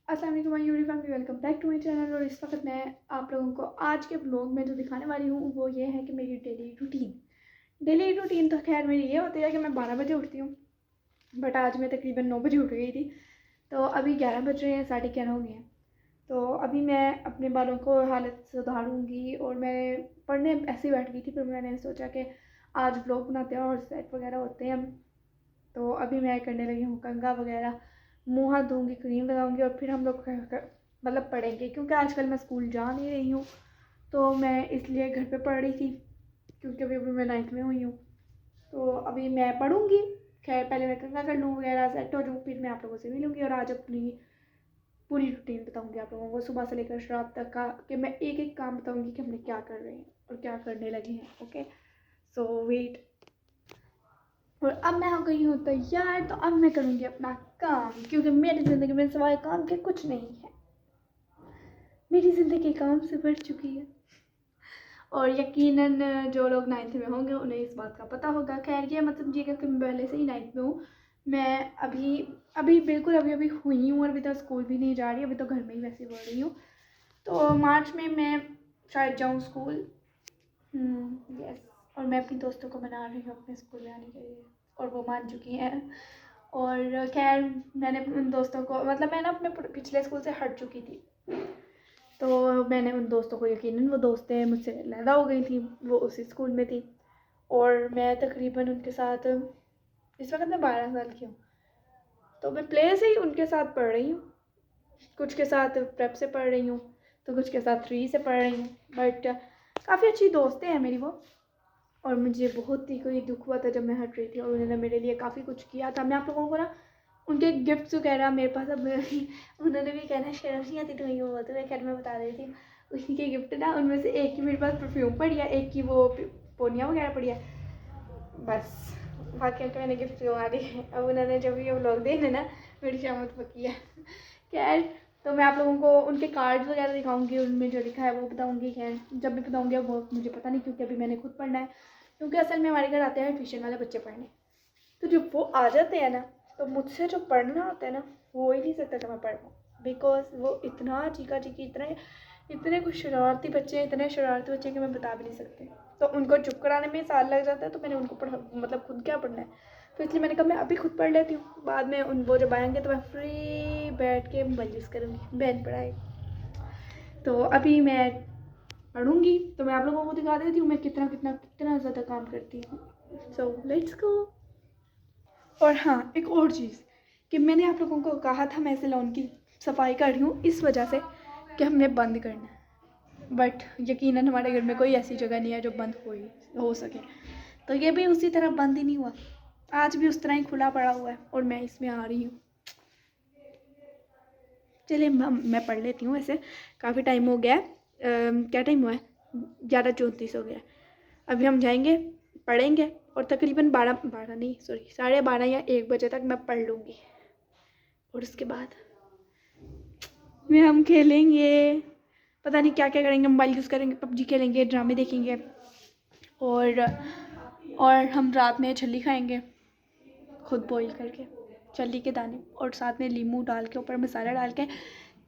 अस्सलाम वालेकुम my YouTube family, welcome back to my channel. और इस वक्त मैं आप लोगों को आज के ब्लॉग में जो दिखाने वाली हूँ वो ये है कि मेरी डेली रूटीन तो खैर मेरी ये होती है कि मैं 12 बजे उठती हूँ। बट आज मैं तकरीबन 9 बजे उठ गई थी, तो अभी 11 बज रहे हैं, 11:30 हो गए हैं। तो अभी मैं अपने बालों को हालत सुधारूँगी और मैं पढ़ने ऐसे ही बैठ गई थी, फिर मैंने सोचा कि आज ब्लॉग बनाते हैं और सेट वगैरह होते हैं। तो अभी मैं करने लगी हूँ कंघा वगैरह, मुँह हाथ धोऊँगी, क्रीम लगाऊँगी और फिर हम लोग मतलब पढ़ेंगे, क्योंकि आजकल मैं स्कूल जा नहीं रही हूँ। तो मैं इसलिए घर पे पढ़ रही थी, क्योंकि अभी अभी मैं 9th में हुई हूँ। तो अभी मैं पढ़ूँगी। खैर पहले मैं कंघा कर लूँ वगैरह, सेट हो जाऊँ, फिर मैं आप लोगों से मिलूँगी और आज अपनी पूरी रूटीन बताऊँगी आप लोगों को सुबह से लेकर रात तक का, कि मैं एक एक काम बताऊँगी कि हमने क्या कर रहे हैं और क्या करने लगे हैं। ओके, सो वेट। और अब मैं हो गई हूँ तैयार, तो अब मैं करूँगी अपना काम, क्योंकि मेरी ज़िंदगी में सिवाय काम के कुछ नहीं है। मेरी ज़िंदगी काम से भर चुकी है। और यकीनन जो लोग 9th में होंगे उन्हें इस बात का पता होगा। खैर ये मत समझिएगा कि मैं पहले से ही 9th में हूँ। मैं अभी अभी बिल्कुल अभी अभी हुई हूँ और अभी तक स्कूल भी नहीं जा रही, अभी तो घर में ही वैसे बढ़ रही हूँ। तो मार्च में मैं शायद जाऊँ स्कूल। यस। और मैं अपनी दोस्तों को मना रही हूँ अपने स्कूल में आने के लिए, और वो मान चुकी हैं। और खैर मैंने उन दोस्तों को, मतलब मैं ना अपने पिछले स्कूल से हट चुकी थी, तो मैंने उन दोस्तों को, यकीनन वो दोस्तें मुझसे अलहदा हो गई थी, वो उसी स्कूल में थी। और मैं तकरीबन उनके साथ, इस वक्त मैं 12 साल की हूँ, तो मैं प्ले से ही उनके साथ पढ़ रही हूँ। कुछ के साथ प्रेप से पढ़ रही हूँ, तो कुछ के साथ 3 से पढ़ रही हूँ। बट काफ़ी अच्छी दोस्तें हैं मेरी वो। और मुझे बहुत ही कोई दुख हुआ था जब मैं हट रही थी, और उन्होंने मेरे लिए काफ़ी कुछ किया था। मैं आप लोगों को ना उनके गिफ्ट्स वगैरह मेरे पास अब उन्होंने भी कहना शर्म नहीं आती तुम्हें वो, तो मैं खैर मैं बता रही थी उसी के गिफ्ट ना, उनमें से एक की मेरे पास परफ्यूम पड़ी है, एक की वो पोनिया वगैरह पड़ी है, बस। बाकी के मैंने गिफ्ट दिलवा दी है। अब उन्होंने जब ये व्लॉग देने ना, मेरी शामत पकी है। खैर, तो मैं आप लोगों को उनके कार्ड्स वगैरह दिखाऊंगी, उनमें जो लिखा है वो बताऊंगी। खैर जब भी बताऊंगी वो मुझे पता नहीं, क्योंकि अभी मैंने खुद पढ़ना है। क्योंकि असल में हमारे घर आते हैं ट्यूशन वाले बच्चे पढ़ने, तो जब वो आ जाते हैं ना, तो मुझसे जो पढ़ना होता है ना, हो ही नहीं सकता कि मैं पढ़ पाऊँ। बिकॉज वो इतना चीखा चीखी, इतने इतने कुछ शरारती बच्चे हैं, इतने शरारती बच्चे कि मैं बता भी नहीं सकती। तो उनको चुप कराने में साल लग जाता है, तो मैंने उनको पढ़ा, मतलब खुद क्या पढ़ना है, तो इसलिए मैंने कहा मैं अभी खुद पढ़ लेती हूँ, बाद में उन वो जब आएंगे तो मैं फ्री बैठ के मोबाइल यूज़ करूँगी, बहन पढ़ाए। तो अभी मैं पढ़ूँगी, तो मैं आप लोगों को दिखा देती हूँ मैं कितना कितना कितना ज़्यादा काम करती हूँ। So let's go. और हाँ, एक और चीज़ कि मैंने आप लोगों को कहा था मैं सैलून की सफाई कर रही हूँ इस वजह से कि हमने बंद करना है। बट यकीनन हमारे घर में कोई ऐसी जगह नहीं है जो बंद हो सके, तो ये भी उसी तरह बंद ही नहीं हुआ, आज भी उस तरह ही खुला पड़ा हुआ है और मैं इसमें आ रही हूँ। चलिए मैं पढ़ लेती हूँ। ऐसे काफ़ी टाइम हो गया है, क्या टाइम हुआ है, 11:34 हो गया है। अभी हम जाएंगे, पढ़ेंगे, और तकरीबन 12 नहीं सॉरी 12:30 या 1 बजे तक मैं पढ़ लूँगी। और उसके बाद में हम खेलेंगे, पता नहीं क्या क्या करेंगे, मोबाइल यूज़ करेंगे, पबजी खेलेंगे, ड्रामे देखेंगे, और हम रात में छल्ली खाएंगे खुद बॉईल करके, छल्ली के दाने, और साथ में नींबू डाल के ऊपर मसाला डाल के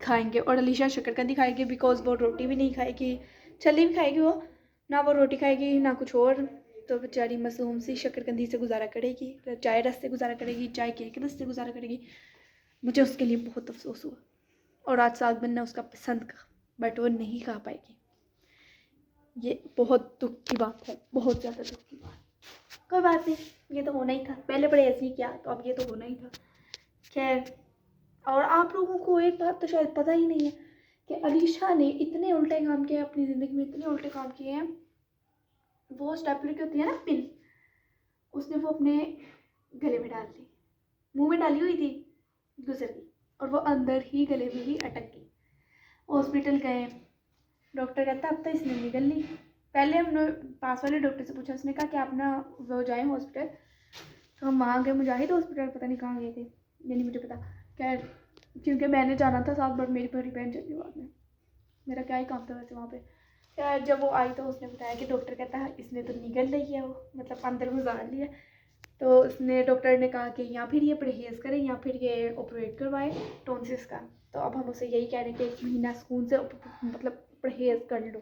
खाएंगे। और अलीशा शक्करकंदी खाएगी, बिकॉज वो रोटी भी नहीं खाएगी, छल्ली भी खाएगी वो, ना वो रोटी खाएगी ना कुछ और। तो बेचारी मासूम सी शक्करकंदी से गुजारा करेगी, चाय रस से गुजारा करेगी, चाय के रस से गुजारा करेगी। मुझे उसके लिए बहुत अफसोस हुआ। और आज साग बनना उसका पसंद का, बट वो नहीं खा पाएगी। ये बहुत दुख की बात है, बहुत ज़्यादा दुख की बात। कोई बात नहीं, ये तो होना ही था, पहले बड़े ऐसे ही किया, तो अब ये तो होना ही था। खैर, और आप लोगों को एक बात तो शायद पता ही नहीं है कि अलीशा ने इतने उल्टे काम किए अपनी ज़िंदगी में, इतने उल्टे काम किए हैं। वो स्टेपलर की होती है ना पिन, उसने वो अपने गले में डाल दी, मुंह में डाली हुई थी, गुजर गई, और वो अंदर ही गले में ही अटक गई। हॉस्पिटल गए, डॉक्टर कहता अब तो इसने निकल ली। पहले हमने पास वाले डॉक्टर से पूछा, उसने कहा कि आप ना वो जाएँ हॉस्पिटल, तो हम वहाँ गए, मुजाहिद हॉस्पिटल, पता नहीं कहाँ गए थे, ये नहीं मुझे पता। खैर, क्योंकि मैंने जाना था साथ, बट मेरी बड़ी बहन चली बाद में, मेरा क्या ही काम था वैसे वहाँ पे। खैर जब वो आई तो उसने बताया कि डॉक्टर कहता है इसने तो निकल रही है, वो मतलब अंदर गुजार लिया। तो उसने, डॉक्टर ने कहा कि या फिर ये परहेज़ करें या फिर ये ऑपरेट करवाए टॉन्सिस का। तो अब हम उसे यही कह रहे हैं कि 1 महीना सुकून से मतलब परहेज़ कर लो।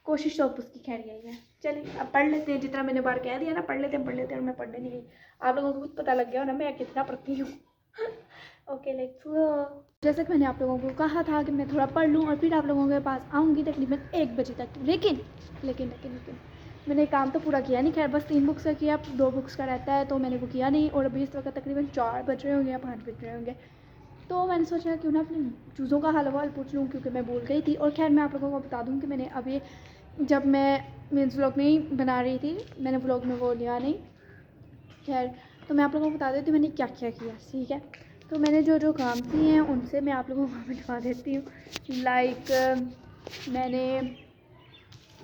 कोशिश तो अब उसकी खैर यही है। चलिए अब पढ़ लेते हैं, जितना मैंने बार कह दिया ना पढ़ लेते हैं, और मैं पढ़ने नहीं गई। आप लोगों को खुद पता लग गया ना मैं कितना पढ़ती हूँ। Okay let's go. जैसे कि मैंने आप लोगों को कहा था कि मैं थोड़ा पढ़ लूँ और फिर आप लोगों के पास आऊँगी तकरीबन 1 बजे तक। लेकिन मैंने काम तो पूरा किया नहीं। खैर बस 3 बुक्स का किया, 2 बुक्स का रहता है तो मैंने वो किया नहीं। और अभी इस वक्त तकरीबन 4 बज रहे होंगे या 5 बज रहे होंगे। तो मैंने सोचा क्यों ना अपनी चूज़ों का हाल हवाल पूछ लूँ, क्योंकि मैं भूल गई थी। और खैर मैं आप लोगों को बता दूँ कि मैंने अभी जब मैं मीन्स व्लॉग में ही बना रही थी, मैंने व्लॉग में वो लिया नहीं। खैर तो मैं आप लोगों को बता देती हूँ मैंने क्या क्या किया, ठीक है। तो मैंने जो जो काम किए हैं उनसे मैं आप लोगों को दिखा देती हूँ। लाइक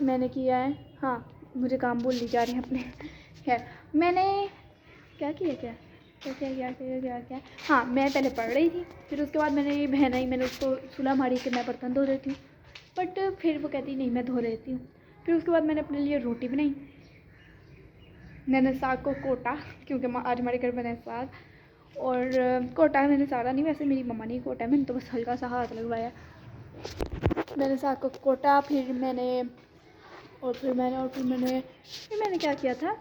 मैंने किया है, हाँ मुझे काम भूल जा रहे हैं अपने। खैर मैंने क्या किया हाँ मैं पहले पढ़ रही थी, फिर उसके बाद मैंने बहन आई, मैंने उसको सुलह मारी कि मैं बर्तन धो देती हूँ, बट फिर वो कहती नहीं मैं धो देती हूँ। फिर उसके बाद मैंने अपने लिए रोटी बनाई, मैंने साग को कोटा क्योंकि आज हमारे घर बना है साग। और कोटा मैंने सारा नहीं, वैसे मेरी मम्मा ने कोटा, मैंने तो बस हल्का सा हाथ लगवाया। मैंने साग को कोटा, फिर मैंने क्या किया था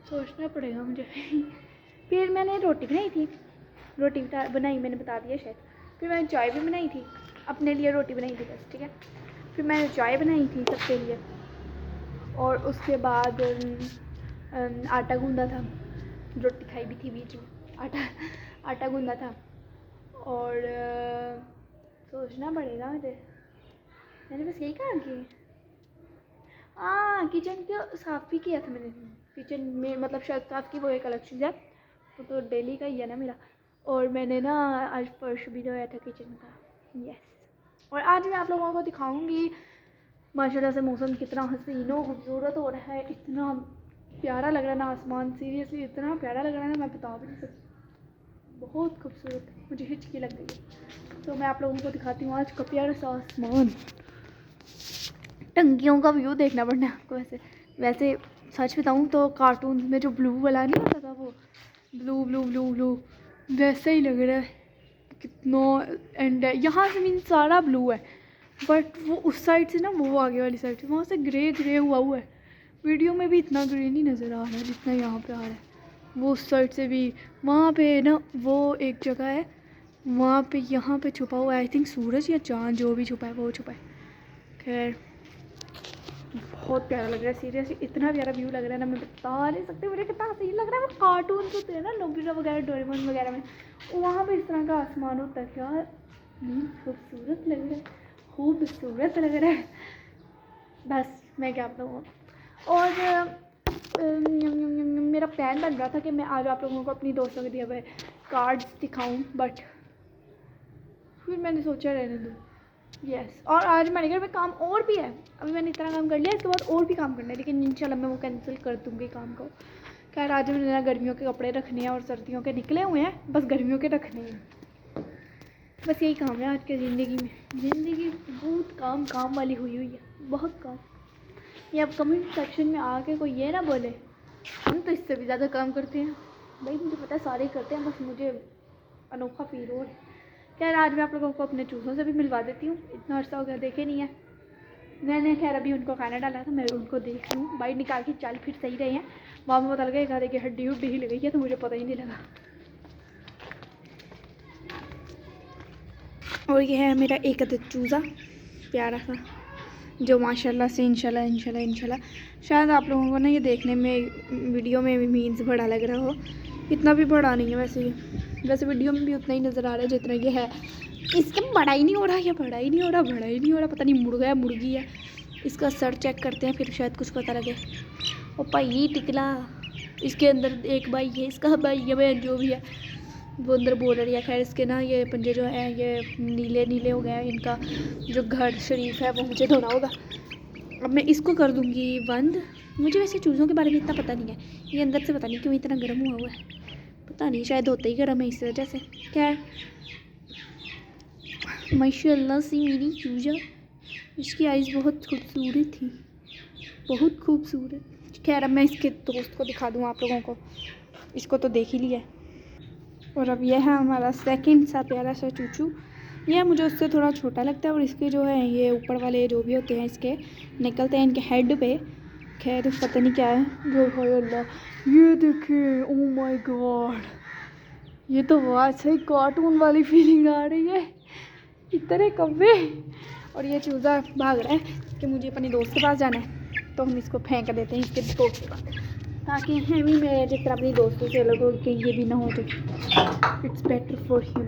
सोचना पड़ेगा मुझे। फिर मैंने रोटी बनाई थी, बनाई मैंने बता दिया शायद। फिर मैंने चाय भी बनाई थी, अपने लिए रोटी बनाई थी बस, ठीक है। फिर मैंने चाय बनाई थी सबके लिए, और उसके बाद आटा गूंदा था, रोटी खाई भी थी बीच में, आटा गूंदा था। और सोचना पड़ेगा मुझे, मैंने बस यही काम किए। हाँ किचन को साफ़ भी किया था मैंने, किचन में मतलब शायद साफ़ की वो एक अलग चीज़ है, वो तो डेली का ही है ना मेरा। और मैंने ना आज फर्श भी धोया था किचन का, यस। और आज मैं आप लोगों को दिखाऊंगी माशाल्लाह से मौसम कितना हसीन और खूबसूरत हो रहा है, इतना प्यारा लग रहा है ना आसमान, सीरियसली इतना प्यारा लग रहा है ना, मैं बता भी नहीं सकती, बहुत खूबसूरत, मुझे हिचकी लग गई है। तो मैं आप लोगों को दिखाती हूँ आज का प्यारा सा आसमान। टंकियों का व्यू देखना पड़ना है आपको। वैसे सच बताऊँ तो कार्टून में जो ब्लू वाला नहीं होता था, वो ब्लू वैसे ही लग रहा है कितना। एंड यहाँ से मीन सारा ब्लू है, बट वो उस साइड से ना, वो आगे वाली साइड से वहाँ से ग्रे हुआ है। वीडियो में भी इतना ग्रे नहीं नज़र आ रहा है जितना यहाँ पे आ रहा है। वो उस साइड से भी, वहाँ पे ना वो एक जगह है वहाँ पे, यहाँ पे छुपा हुआ है आई थिंक सूरज या चाँद, जो भी छुपा है वो छुपा है। खैर बहुत प्यारा लग रहा है, सीरियसली इतना प्यारा व्यू लग रहा है ना, मैं बता नहीं सकती मुझे कितना हसीन लग रहा है। वो कार्टून होते हैं ना नोबिता वगैरह, डोरेमोन वगैरह में, वहाँ पे इस तरह का आसमान होता है यार, खूबसूरत लग रहा है, खूबसूरत लग रहा है। बस मैं क्या आप लोगों को, और मेरा प्लान बन रहा था कि मैं आज आप लोगों को अपनी दोस्तों के दिए हुए कार्ड्स दिखाऊं, बट फिर मैंने सोचा रहने दो, यस। और आज मेरे घर में काम और भी है, अभी मैंने इतना काम कर लिया, इसके बाद और भी काम करना है, लेकिन इंशाल्लाह मैं वो कैंसिल कर दूँगी काम को। खैर आज मैंने ना गर्मियों के कपड़े रखने हैं और सर्दियों के निकले हुए हैं, बस गर्मियों के रखने हैं, बस यही काम है आज के ज़िंदगी में। ज़िंदगी बहुत काम वाली हुई है, बहुत काम। ये अब कमेंट सेक्शन में आके कोई ये ना बोले हम तो इससे भी ज़्यादा काम करते हैं, भाई मुझे पता है सारे करते हैं, बस मुझे अनोखा फील हो रहा है। खैर आज मैं आप लोगों को अपने चूज़ों से भी मिलवा देती हूँ, इतना अर्सा हो गया देखे नहीं है मैंने। खैर अभी उनको खाना डाला था, मैं उनको देख लूँ, बाइट निकाल के चाल फिर सही रहे हैं, वहाँ में पता लगा देखिए हड्डी हिल गई है, तो मुझे पता ही नहीं लगा। और ये है मेरा एक अदद चूज़ा प्यारा सा, जो माशाल्लाह से इंशाल्लाह शायद आप लोगों को ना ये देखने में वीडियो में भी मीन्स बड़ा लग रहा हो, इतना भी बड़ा नहीं है वैसे वीडियो में भी उतना ही नज़र आ रहा है जितना ये है। इसके बड़ा ही नहीं हो रहा, या बड़ा ही नहीं हो रहा, पता नहीं मुर्गा है मुर्गी है। इसका सर चेक करते हैं फिर शायद कुछ पता लगे। ओ भाई टिकला, इसके अंदर एक भाई है, इसका भाई है बहन जो भी है वो अंदर बोल रही है। खैर इसके ना ये पंजे जो हैं ये नीले हो गए हैं, इनका जो घर शरीफ है वो मुझे धोना होगा। अब मैं इसको कर दूँगी बंद। मुझे वैसे चूज़ों के बारे में इतना पता नहीं है, ये अंदर से पता नहीं क्यों इतना गर्म हुआ है, पता नहीं शायद होता ही गर्म है इस वजह से। खैर माशाल्लाह से मेरी चूज़ा, इसकी आइज़ बहुत खूबसूरत थी, बहुत खूबसूरत। खैर अब मैं इसके दोस्त को दिखा दूँ आप लोगों को, इसको तो देख ही लिया। और अब ये है हमारा सेकंड सा प्यारा सा चूचू। ये मुझे उससे थोड़ा छोटा लगता है और इसके जो है ये ऊपर वाले जो भी होते हैं इसके निकलते हैं इनके हेड पे। खैर पता नहीं क्या है जो है। अल्लाह ये देखिए, ओ माय गॉड, ये तो बहुत सही कार्टून वाली फीलिंग आ रही है। इतने कव्वे। और ये चूज़ा भाग रहा है कि मुझे अपने दोस्त के पास जाना है, तो हम इसको फेंक देते हैं इसके दोस्त के पास, ताकि हमें मेरे जिस तरह अपनी दोस्तों से अलग हो कि ये भी ना हो जाए। इट्स बेटर फॉर हिम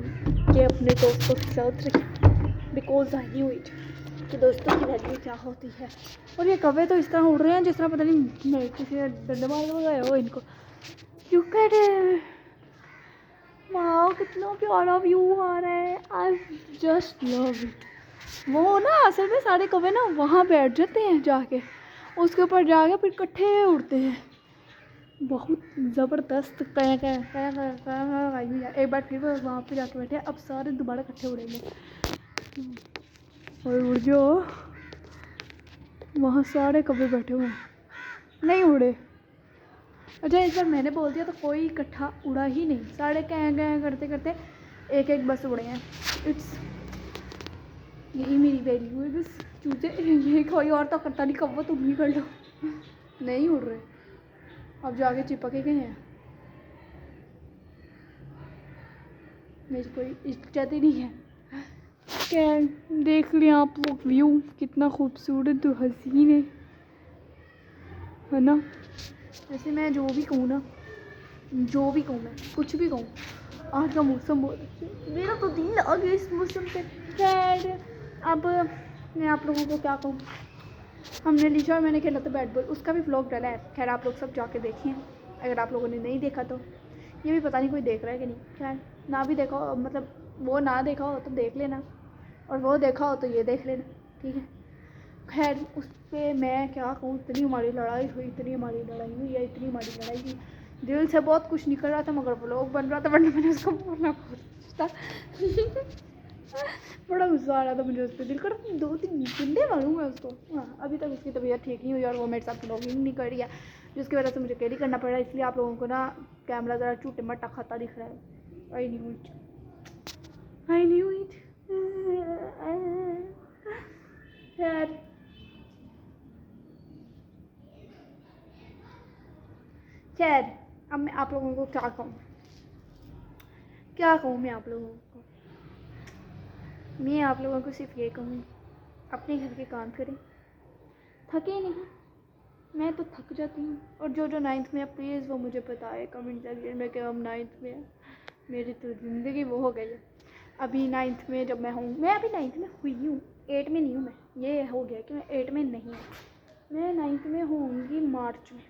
कि अपने दोस्तों के साथ रखें, बिकॉज आई न्यू इट कि दोस्तों की वैल्यू क्या होती है। और ये कव्वे तो इस तरह उड़ रहे हैं जिस तरह पता नहीं किसी ने डंडे मार गए हो इनको। यू कैन वाओ, कितना प्यारा व्यू आ रहा है। I just love it. वो ना असल में सारे कौवे ना वहाँ बैठ जाते हैं जाके, उसके ऊपर जाके फिर इकट्ठे उड़ते हैं। बहुत ज़बरदस्त एक बार फिर वहाँ पे जाके बैठे, अब सारे दोबारा इकट्ठे उड़ेंगे। और उड़ जाओ, वहाँ सारे कौवे बैठे हुए हैं, नहीं उड़े। अच्छा इस बार मैंने बोल दिया तो कोई इकट्ठा उड़ा ही नहीं, सारे कह करते करते एक एक बस उड़े हैं। इट्स यही मेरी वैल्यू है बस। चूजे ये कोई और तो करता नहीं, कौवा तुम ही कर लो। नहीं उड़ रहे, अब जाके चिपके गए हैं। मेरी कोई इज्जत ही नहीं है। क्या देख लिया आप लोग व्यू, कितना खूबसूरत और हसीन है ना। वैसे मैं जो भी कहूँ ना, जो भी कहूँ, मैं कुछ भी कहूँ, आज का मौसम बहुत अच्छा है। मेरा तो दिल आ गया इस मौसम पे। खैर अब मैं आप लोगों को क्या कहूँ, हमने लिशा और मैंने खेला था बैट बॉल, उसका भी व्लॉग डाला है। खैर आप लोग सब जाके देखिए, अगर आप लोगों ने नहीं देखा तो। ये भी पता नहीं कोई देख रहा है कि नहीं। खैर ना भी देखा हो, मतलब वो ना देखा हो तो देख लेना, और वो देखा हो तो ये देख लेना, ठीक है। खैर उस पर मैं क्या कहूँ, इतनी हमारी लड़ाई हुई, इतनी हमारी लड़ाई हुई है, इतनी हमारी लड़ाई हुई। दिल से बहुत कुछ निकल रहा था मगर व्लॉग बन रहा था, वरना मैंने उसको बोलना बहुत था। बड़ा गुस्सा आ रहा था मुझे उस पर, दिल कर 2-3 गुंडे मारूँ मैं उसको। हाँ अभी तक उसकी तबीयत ठीक नहीं हुई और वो मेरे साथ व्लॉगिंग नहीं कर रही है, जिसकी वजह से मुझे कैरी करना पड़ रहा है। इसलिए आप लोगों को ना कैमरा ज़रा झूठे मट्टा खाता दिख रहा है। I knew it, I knew it. खैर खैर अब मैं आप लोगों को क्या कहूँ, क्या कहूँ मैं आप लोगों को। मैं आप लोगों को सिर्फ ये कहूँ, अपने घर के काम करें, थके नहीं। मैं तो थक जाती हूँ। और जो जो 9th में है प्लीज़ वो मुझे बताए कमेंट सेक्शन में कि हम 9th में हैं। मेरी तो ज़िंदगी वो हो गई है। अभी 9th में जब मैं अभी 9th में हुई हूँ, 8 में नहीं हूँ मैं। ये हो गया कि मैं 8 में नहीं हूँ, मैं 9th में होंगी मार्च में।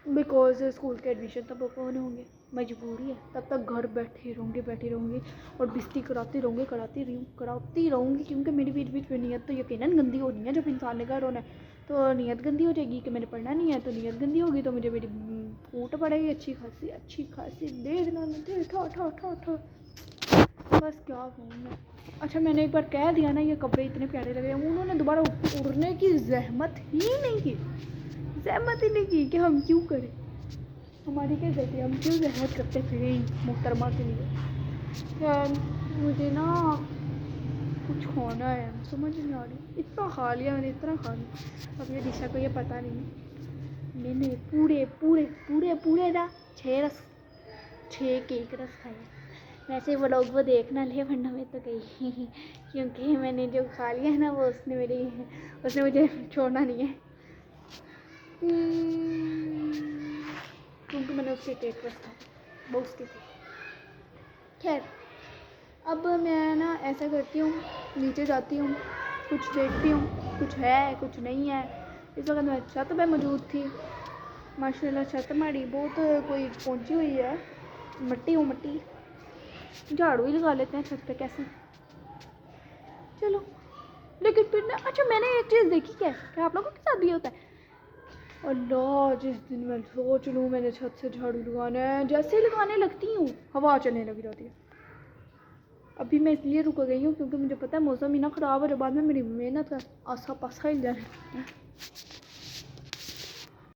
बिकॉज स्कूल के एडमिशन तब कौन होंगे, मजबूरी है। तब तक घर बैठी रहूँगी और बिस्ती कराती रहूँगी क्योंकि मेरी बीच में नीयत तो यकीनन गंदी होनी है। जब इंसान ने घर होना है तो नीयत गंदी हो जाएगी कि मैंने पढ़ना नहीं है, तो नीयत गंदी होगी तो मुझे मेरी कूट पड़ेगी अच्छी खासी देखना नहीं ठा। बस क्या कहूँ मैं। अच्छा मैंने एक बार कह दिया ना ये कपड़े इतने प्यारे लगे, उन्होंने दोबारा उड़ने की जहमत ही नहीं की कि हम क्यों करें, हमारी क्या गलती, हम क्यों जहमत करते फिरे मोहतरमा के लिए। यार मुझे ना कुछ खाना है, समझ नहीं आ रही। इतना खा लिया मैंने, इतना खा लिया। अब ये दिशा को ये पता नहीं, मैंने पूरे ना 6 केक रस खाए। वैसे वो लोग वो देखना ले, वरना मैं तो गई क्योंकि मैंने जो खा लिया है ना वो उसने मुझे छोड़ना नहीं है, क्योंकि मैंने उसके केक रस खाया, वो उसके थे। खैर अब मैं ना ऐसा करती हूँ, नीचे जाती हूँ, कुछ देखती हूँ, कुछ है कुछ नहीं है। इस वक्त मैं छत पे मौजूद थी, माशाल्लाह छत हमारी बहुत कोई पहुँची हुई है, मट्टी झाड़ू ही लगा लेते हैं छत पे कैसे। चलो लेकिन फिर ना, अच्छा मैंने एक चीज़ देखी, क्या आप लोगों के साथ भी होता है। अल्लाह जिस दिन मैं सोच लूँ मैंने छत से झाड़ू लगाना है, जैसे ही लगाने लगती हूँ हवा चलने लग जाती है। अभी मैं इसलिए रुक गई हूँ क्योंकि मुझे पता है मौसम ही ना ख़राब हो जाए, बाद में मेरी मेहनत का आसा पासा हिल जाए।